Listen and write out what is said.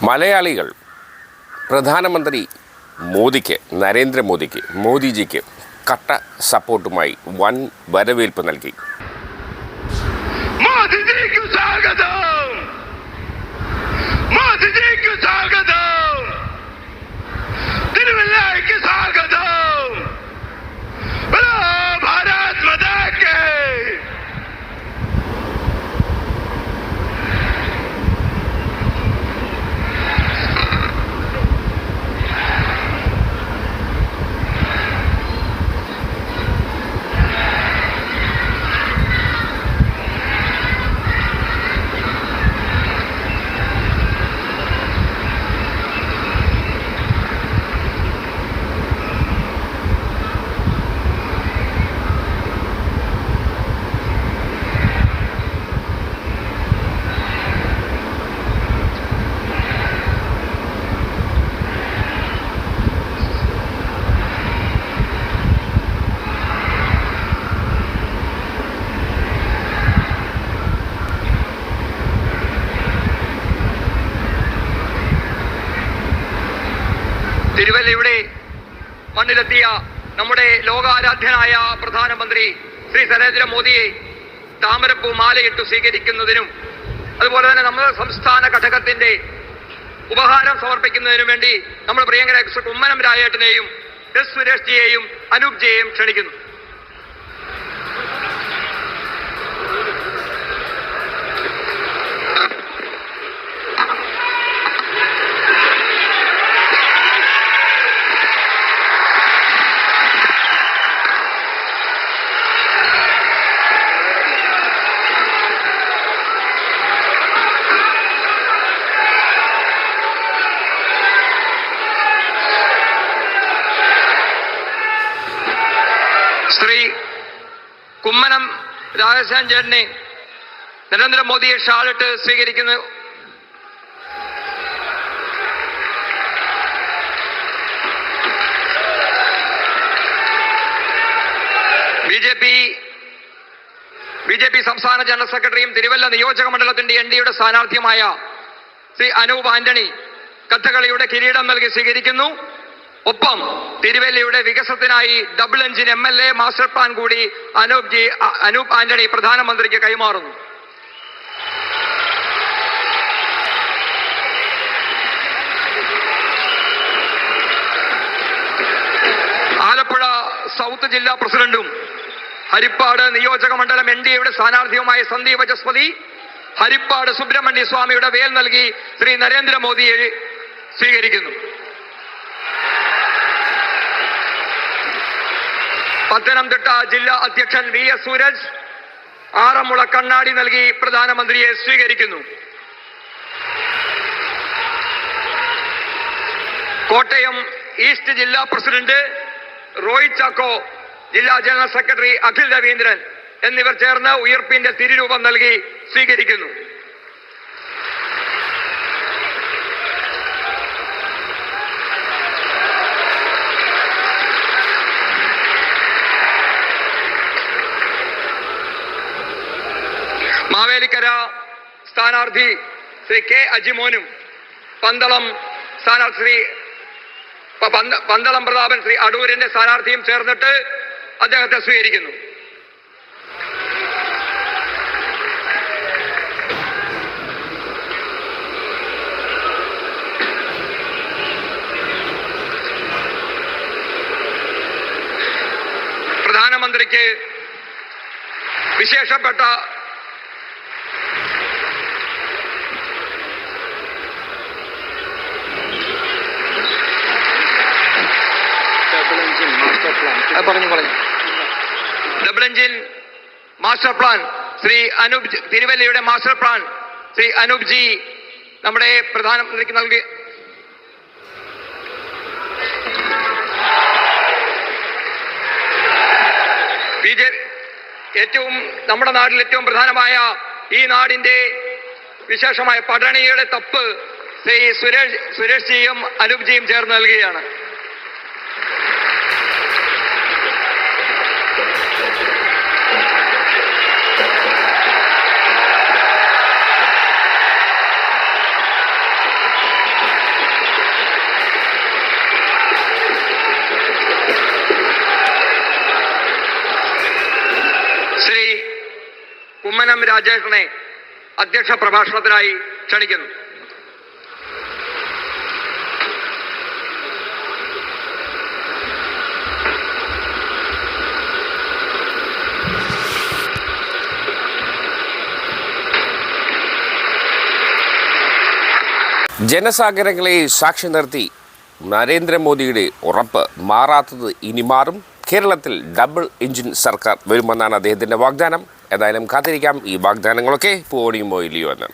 മലയാളികൾ പ്രധാനമന്ത്രി മോദിജിക്ക് കട്ട സപ്പോർട്ടുമായി വൻ വരവേൽപ്പ് നൽകി. തിരുവല്ലയുടെ മണ്ണിലെത്തിയ നമ്മുടെ ലോകാരാധ്യനായ പ്രധാനമന്ത്രി ശ്രീ നരേന്ദ്രമോദിയെ താമരപ്പൂ മാലയിട്ടു സ്വീകരിക്കുന്നതിനും അതുപോലെ തന്നെ നമ്മുടെ സംസ്ഥാന ഘടകത്തിന്റെ ഉപഹാരം സമർപ്പിക്കുന്നതിനും വേണ്ടി നമ്മൾ പ്രിയങ്കര കുമ്മനം രാജേട്ടനെയും എസ് സുരേഷ് ജിയെയും അനൂപ് ജിയെയും ക്ഷണിക്കുന്നു. ശ്രീ കുമ്മനം രാജശേഖരൻ ചേട്ടനെ നരേന്ദ്രമോദിയെ ഷാളിട്ട് സ്വീകരിക്കുന്നു. ബി ജെ പി സംസ്ഥാന ജനറൽ സെക്രട്ടറിയും തിരുവല്ല നിയോജക മണ്ഡലത്തിന്റെ എൻഡിയുടെ സ്ഥാനാർത്ഥിയുമായ ശ്രീ അനൂപ് ആന്റണി കഥകളിയുടെ കിരീടം നൽകി സ്വീകരിക്കുന്നു. ഒപ്പം തിരുവല്ലയുടെ വികസനത്തിനായി double engine MLA master plan കൂടി അനൂപ് ആന്റണി പ്രധാനമന്ത്രിക്ക് കൈമാറുന്നു. ആലപ്പുഴ സൗത്ത് ജില്ലാ പ്രസിഡന്റും ഹരിപ്പാട് നിയോജക മണ്ഡലം NDAയുടെ സ്ഥാനാർത്ഥിയുമായ സന്ദീപ് ജസ്പതി ഹരിപ്പാട് സുബ്രഹ്മണ്യ സ്വാമിയുടെ വേൽ നൽകി ശ്രീ നരേന്ദ്രമോദിയെ സ്വീകരിക്കുന്നു. പത്തനംതിട്ട ജില്ലാ അധ്യക്ഷൻ VS സൂരജ് ആറന്മുള കണ്ണാടി നൽകി പ്രധാനമന്ത്രിയെ സ്വീകരിക്കുന്നു. കോട്ടയം ഈസ്റ്റ് ജില്ലാ പ്രസിഡന്റ് റോയ് ചാക്കോ, ജില്ലാ ജനറൽ സെക്രട്ടറി അഖിൽ രവീന്ദ്രൻ എന്നിവർ ചേർന്ന് ഉയർപ്പിന്റെ തിരുരൂപം നൽകി സ്വീകരിക്കുന്നു. മാവേലിക്കര സ്ഥാനാർത്ഥി ശ്രീ K അജിമോനും പന്തളം സ്ഥാനാർത്ഥി പന്തളം പ്രതാപൻ ശ്രീ അടൂരിന്റെ സ്ഥാനാർത്ഥിയും ചേർന്നിട്ട് അദ്ദേഹത്തെ സ്വീകരിക്കുന്നു. പ്രധാനമന്ത്രിക്ക് വിശേഷപ്പെട്ട double engine master plan Shri Anoop തിരുവല്ലയുടെ മാസ്റ്റർ പ്ലാൻ ശ്രീ അനൂപ് ജി നമ്മുടെ പ്രധാനമന്ത്രിക്ക് നൽകി. നമ്മുടെ നാട്ടിൽ ഏറ്റവും പ്രധാനമായ ഈ നാടിന്റെ വിശേഷമായ പടണിയുടെ തപ്പ് ശ്രീ സുരേഷ് ജിയും അനൂപ് ജിയും ചേർന്ന് നൽകുകയാണ്. കുമ്മനം രാജേഷനെ അധ്യക്ഷ പ്രഭാഷണത്തിനായി ക്ഷണിക്കുന്നു. ജനസാഗരങ്ങളെ സാക്ഷി നിർത്തി നരേന്ദ്രമോദിയുടെ ഉറപ്പ് മാറാത്തത് ഇനി മാറും. കേരളത്തിൽ ഡബിൾ എഞ്ചിൻ സർക്കാർ വരുമെന്നാണ് അദ്ദേഹത്തിൻ്റെ വാഗ്ദാനം. ഏതായാലും കാത്തിരിക്കാം ഈ വാഗ്ദാനങ്ങളൊക്കെ പൂവണിയുമോ ഇല്ലയോ എന്ന്.